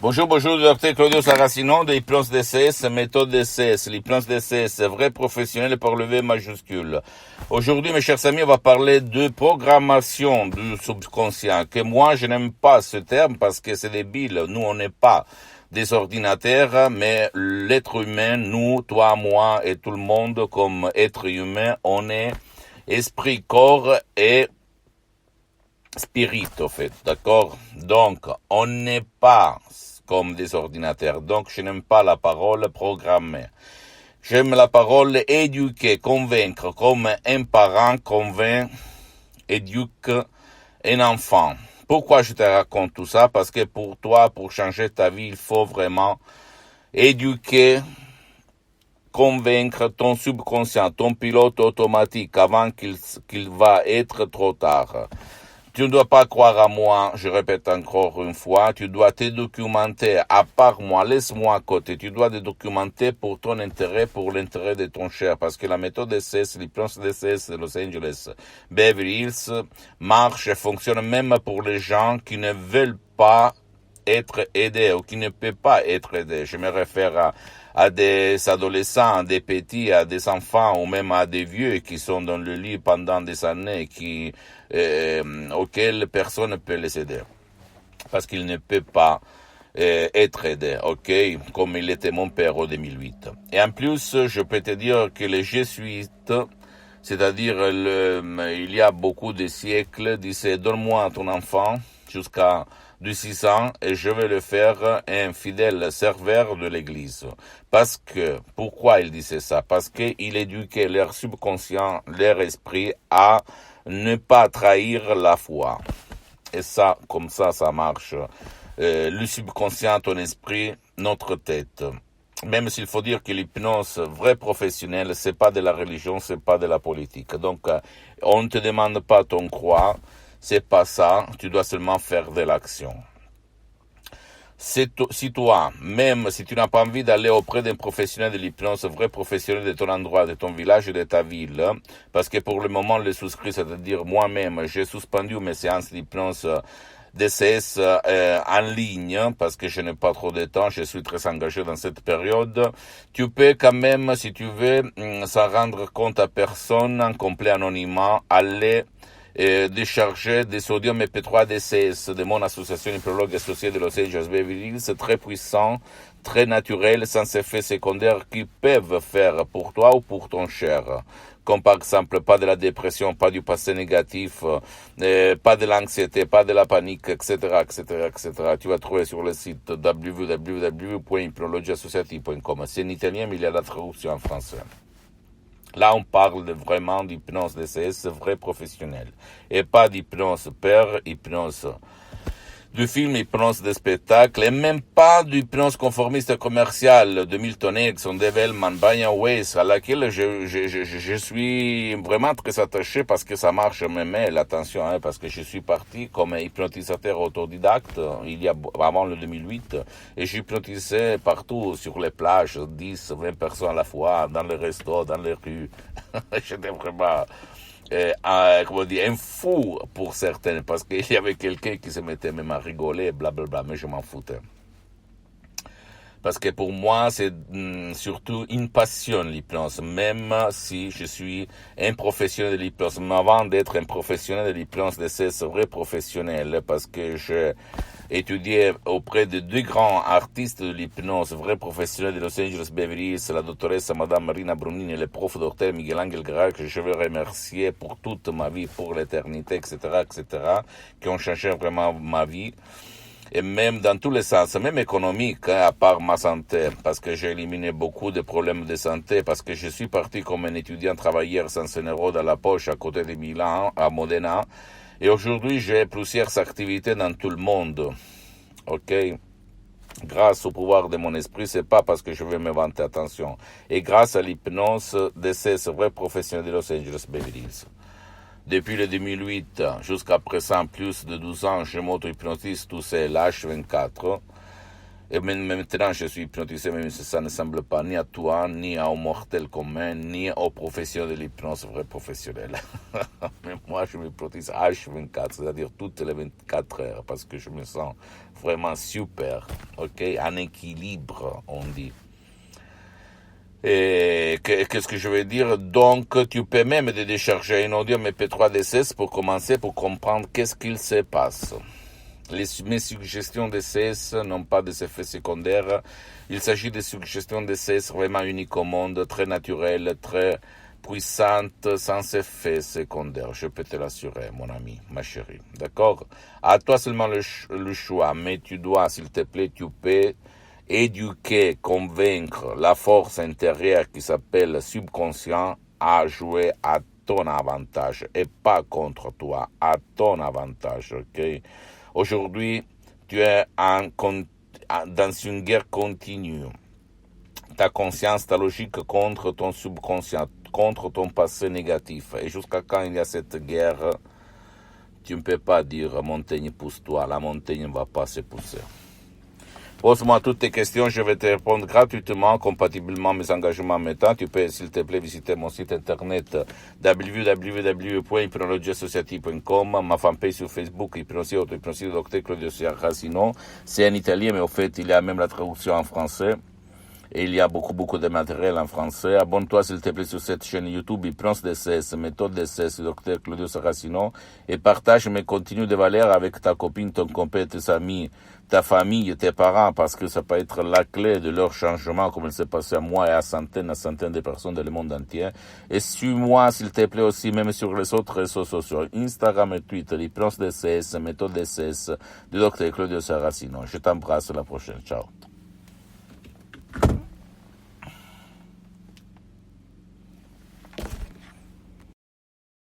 Bonjour, bonjour, docteur Claudio Saracino de l'hypnose DCS, méthode DCS. L'hypnose DCS, vrai professionnel par le V majuscule. Aujourd'hui, mes chers amis, on va parler de programmation du subconscient, que moi, je n'aime pas ce terme parce que c'est débile. Nous, on n'est pas des ordinateurs, mais l'être humain, nous, toi, moi et tout le monde, comme être humain, on est esprit, corps et spirit, au fait, d'accord? Donc, on n'est pas comme des ordinateurs. Donc, je n'aime pas la parole programmer. J'aime la parole éduquer, convaincre, comme un parent convainc, éduque un enfant. Pourquoi je te raconte tout ça? Parce que pour toi, pour changer ta vie, il faut vraiment éduquer, convaincre ton subconscient, ton pilote automatique avant qu'il va être trop tard. Tu ne dois pas croire à moi, je répète encore une fois, tu dois te documenter à part moi, laisse-moi à côté, tu dois te documenter pour ton intérêt, pour l'intérêt de ton cher, parce que la méthode DCS, l'hypnose DCS de Los Angeles, Beverly Hills, marche et fonctionne même pour les gens qui ne veulent pas être aidés ou qui ne peuvent pas être aidés. Je me réfère à des adolescents, à des petits, à des enfants ou même à des vieux qui sont dans le lit pendant des années, auxquels personne ne peut les aider. Parce qu'ils ne peuvent pas être aidés, ok, comme il était mon père en 2008. Et en plus, je peux te dire que les jésuites, c'est-à-dire il y a beaucoup de siècles, disaient, donne-moi ton enfant jusqu'à 6 ans et je vais le faire un fidèle serveur de l'église. Parce que, pourquoi il disait ça? Parce qu'il éduquait leur subconscient, leur esprit à ne pas trahir la foi. Et ça, comme ça marche. Le subconscient, ton esprit, notre tête. Même s'il faut dire que l'hypnose vraie professionnelle, c'est pas de la religion, c'est pas de la politique. Donc, on ne te demande pas ton croix, c'est pas ça, tu dois seulement faire de l'action. Si toi, même si tu n'as pas envie d'aller auprès d'un professionnel de l'hypnose, vrai professionnel de ton endroit, de ton village et de ta ville, parce que pour le moment, les souscrits, c'est-à-dire moi-même, j'ai suspendu mes séances d'hypnose DCS en ligne, parce que je n'ai pas trop de temps, je suis très engagé dans cette période. Tu peux quand même, si tu veux, sans rendre compte à personne, en complet anonymat, aller décharger des sodium MP3 DCS de mon association hypnologue associée de Los Angeles Beverly Hills, très puissant, très naturel, sans effets secondaires qui peuvent faire pour toi ou pour ton cher. Comme par exemple pas de la dépression, pas du passé négatif, pas de l'anxiété, pas de la panique, etc., etc., etc. Tu vas trouver sur le site www.hypnologieassociative.com. C'est en italien, mais il y a la traduction en français. Là, on parle vraiment d'hypnose DCS vrai professionnel. Et pas d'hypnose père, hypnose du film, hypnose de spectacle, et même pas d'hypnose conformiste commerciale de Milton Erickson, Develman, Brian Weiss, à laquelle je suis vraiment très attaché parce que ça marche, mais attention, parce que je suis parti comme hypnotisateur autodidacte avant le 2008, et j'hypnotisais partout sur les plages, 10, 20 personnes à la fois, dans les restos, dans les rues. J'étais vraiment un fou pour certains, parce qu'il y avait quelqu'un qui se mettait même à rigoler, blablabla, mais je m'en foutais. Parce que pour moi, c'est surtout une passion, l'hypnose, même si je suis un professionnel de l'hypnose. Mais avant d'être un professionnel de l'hypnose, c'est vrai professionnel, parce que j'ai étudié auprès de 2 grands artistes de l'hypnose, vrais professionnels de Los Angeles Beverly Hills, la doctoresse Madame Marina Brunini et le prof docteur Miguel Angel Guerra, que je veux remercier pour toute ma vie, pour l'éternité, etc., etc., qui ont changé vraiment ma vie. Et même dans tous les sens, même économique, à part ma santé, parce que j'ai éliminé beaucoup de problèmes de santé, parce que je suis parti comme un étudiant travailleur sans un euro dans la poche à côté de Milan, à Modena, et aujourd'hui j'ai plusieurs activités dans tout le monde, ok? Grâce au pouvoir de mon esprit, c'est pas parce que je veux me vanter, attention, et grâce à l'hypnose de ces vrais professionnels de Los Angeles Beverly Hills. Depuis le 2008 jusqu'à présent, plus de 12 ans, je m'auto-hypnotise tout seul, H24. Et même maintenant, je suis hypnotisé, même si ça ne semble pas ni à toi, ni à un mortel commun, ni aux professionnels de l'hypnose, vrai professionnel. Mais moi, je m'hypnotise H24, c'est-à-dire toutes les 24 heures, parce que je me sens vraiment super, ok, en équilibre, on dit. Et qu'est-ce que je veux dire? Donc, tu peux même décharger un audio MP3 DSS pour commencer, pour comprendre qu'est-ce qu'il se passe. Mes suggestions DSS n'ont pas des effets secondaires. Il s'agit de suggestions DSS vraiment uniques au monde, très naturelles, très puissantes, sans effets secondaires. Je peux te l'assurer, mon ami, ma chérie. D'accord? À toi seulement le choix, mais tu dois, s'il te plaît, tu peux éduquer, convaincre la force intérieure qui s'appelle subconscient à jouer à ton avantage et pas contre toi, à ton avantage, ok? Aujourd'hui, tu es dans une guerre continue. Ta conscience, ta logique contre ton subconscient, contre ton passé négatif. Et jusqu'à quand il y a cette guerre, tu ne peux pas dire montagne pousse-toi, la montagne ne va pas se pousser. Pose-moi toutes tes questions, je vais te répondre gratuitement, compatiblement à mes engagements maintenant. Tu peux, s'il te plaît, visiter mon site internet www.hypnologieassociative.com, ma fanpage sur Facebook, Hypnosie, auto-hypnosie, Dr Claudio Saracino. C'est en italien, mais au fait, il y a même la traduction en français. Et il y a beaucoup de matériel en français. Abonne-toi s'il te plaît sur cette chaîne YouTube Hypnose DSS, méthode DSS, Dr Claudio Saracino, et partage mes contenus de valeur avec ta copine, ton compère, tes amis, ta famille, tes parents, parce que ça peut être la clé de leur changement, comme il s'est passé à moi et à centaines de personnes dans le monde entier. Et suis-moi s'il te plaît aussi, même sur les autres réseaux sociaux, Instagram et Twitter, Hypnose DSS, méthode DSS, de Dr Claudio Saracino. Je t'embrasse, à la prochaine. Ciao.